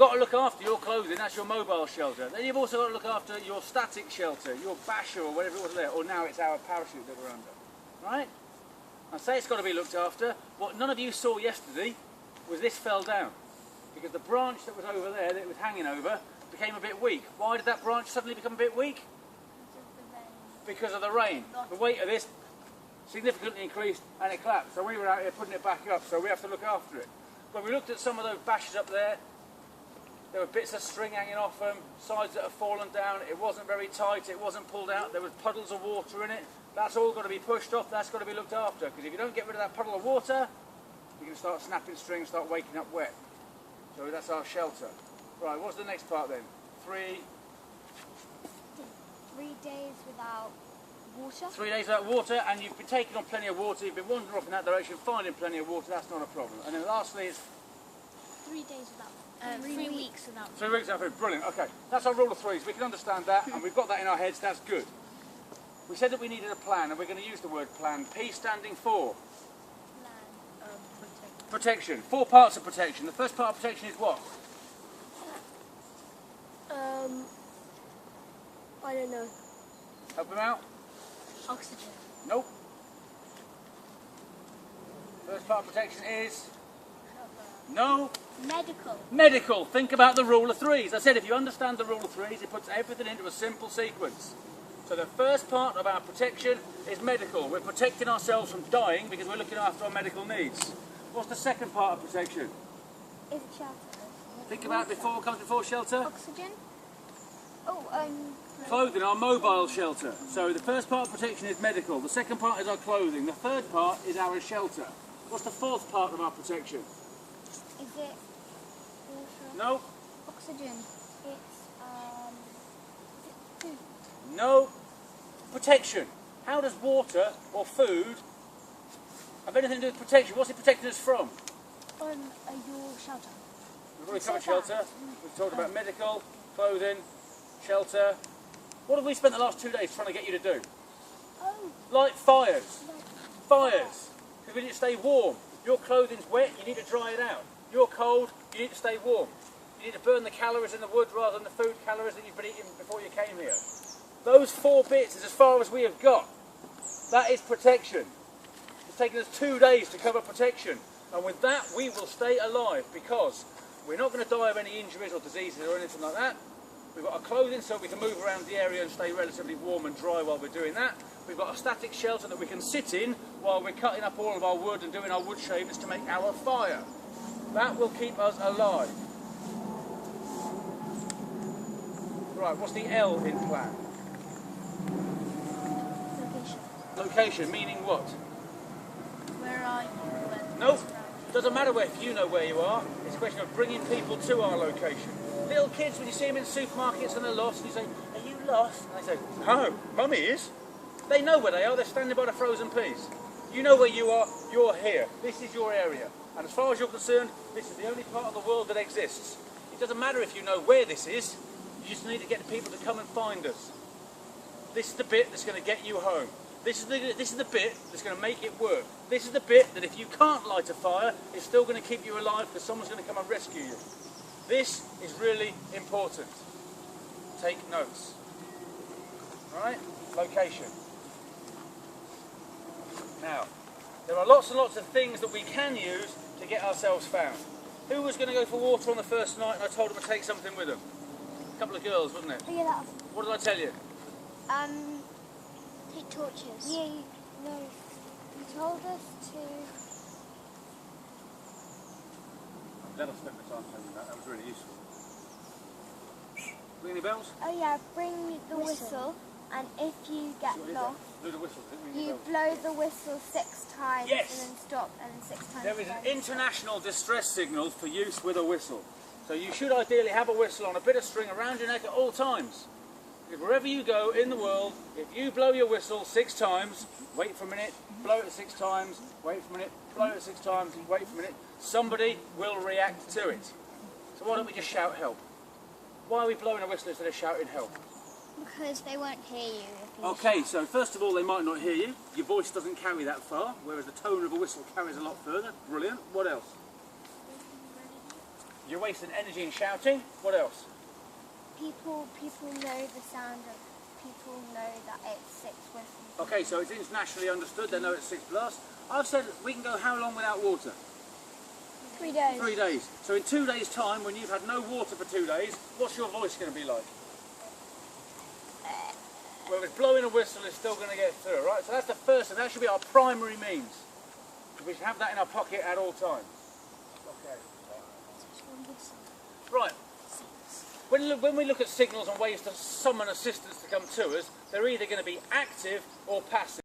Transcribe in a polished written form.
got to look after your clothing, that's your mobile shelter. Then you've also got to look after your static shelter, your basher or whatever it was there, or now it's our parachute that we're under. Right? I say it's got to be looked after. What none of you saw yesterday was this fell down. Because the branch that was over there, that it was hanging over, became a bit weak. Why did that branch suddenly become a bit weak? Because of the rain. The weight of this significantly increased and it collapsed. So we were out here putting it back up, so we have to look after it. When we looked at some of those bashes up there were bits of string hanging off them, sides that have fallen down, it wasn't very tight, it wasn't pulled out, there was puddles of water in it. That's all got to be pushed off, that's got to be looked after, because if you don't get rid of that puddle of water, you can start snapping string and start waking up wet. So that's our shelter. Right, what's the next part then? 3 days without water. 3 days without water, and you've been taking on plenty of water, you've been wandering off in that direction, finding plenty of water, that's not a problem. And then lastly it's 3 days without 3 weeks without food. 3 weeks without food, brilliant, okay. That's our rule of threes, we can understand that, and we've got that in our heads, that's good. We said that we needed a plan, and we're going to use the word plan. P standing for? Protection. 4 parts of protection. The first part of protection is what? I don't know. Help him out? Oxygen. Nope. First part of protection is? No. Medical. Medical. Think about the rule of threes. I said if you understand the rule of threes, it puts everything into a simple sequence. So the first part of our protection is medical. We're protecting ourselves from dying because we're looking after our medical needs. What's the second part of protection? Is it shelter? Think about before, comes before shelter? Oxygen. Clothing, our mobile shelter. So the first part of protection is medical. The second part is our clothing. The third part is our shelter. What's the fourth part of our protection? Is it water? No. Oxygen. It's food. No. Protection. How does water or food have anything to do with protection? What's it protecting us from? Your shelter. We've already covered shelter. We've talked about medical, clothing, shelter. What have we spent the last 2 days trying to get you to do? Light fires. Fires. Because we need to stay warm. Your clothing's wet, you need to dry it out. You're cold, you need to stay warm. You need to burn the calories in the wood rather than the food calories that you've been eating before you came here. Those 4 bits is as far as we have got. That is protection. It's taken us 2 days to cover protection. And with that, we will stay alive because we're not going to die of any injuries or diseases or anything like that. We've got our clothing so we can move around the area and stay relatively warm and dry while we're doing that. We've got a static shelter that we can sit in while we're cutting up all of our wood and doing our wood shavings to make our fire. That will keep us alive. Right, what's the L in plan? Location, meaning what? Where are you? Nope. Doesn't matter if you know where you are. It's a question of bringing people to our location. Little kids, when you see them in supermarkets and they're lost, and you say, "Are you lost?" And they say, "No, Mummy is." They know where they are. They're standing by the frozen peas. You know where you are. You're here. This is your area. And as far as you're concerned, this is the only part of the world that exists. It doesn't matter if you know where this is. You just need to get the people to come and find us. This is the bit that's going to get you home. This is the bit that's going to make it work. This is the bit that if you can't light a fire, it's still going to keep you alive because someone's going to come and rescue you. This is really important. Take notes. Right? Location. Now, there are lots and lots of things that we can use to get ourselves found. Who was going to go for water on the first night and I told them to take something with them? A couple of girls, wasn't it? Oh, yeah, that was... What did I tell you? Take torches. Yeah, you told us to... Let us spend the time telling you that. That was really useful. Ring any bells? Oh yeah, bring the whistle, and if you get lost, Blow the whistle. you blow the whistle 6 times, Yes. and then stop, and then 6 times. There is an again. international distress signal for use with a whistle. So you should ideally have a whistle on a bit of string around your neck at all times. Because wherever you go in the world, if you blow your whistle 6 times, wait for a minute, blow it 6 times, wait for a minute, blow it 6 times, and wait for a minute, somebody will react to it. So why don't we just shout help? Why are we blowing a whistle instead of shouting help? Because they won't hear you. If you Okay, so first of all, they might not hear you. Your voice doesn't carry that far, whereas the tone of a whistle carries a lot further. Brilliant. What else? You're wasting energy in shouting. What else? People know the sound of. People know that it's 6 whistles. Okay, so it's internationally understood. They know it's 6 plus. I've said we can go how long without water? 3 days. 3 days. So in 2 days' time, when you've had no water for 2 days, what's your voice going to be like? Well, it's blowing a whistle, it's still going to get through, right? So that's the first thing. That should be our primary means. We should have that in our pocket at all times. Okay. Right. When we look at signals and ways to summon assistance to come to us, they're either going to be active or passive.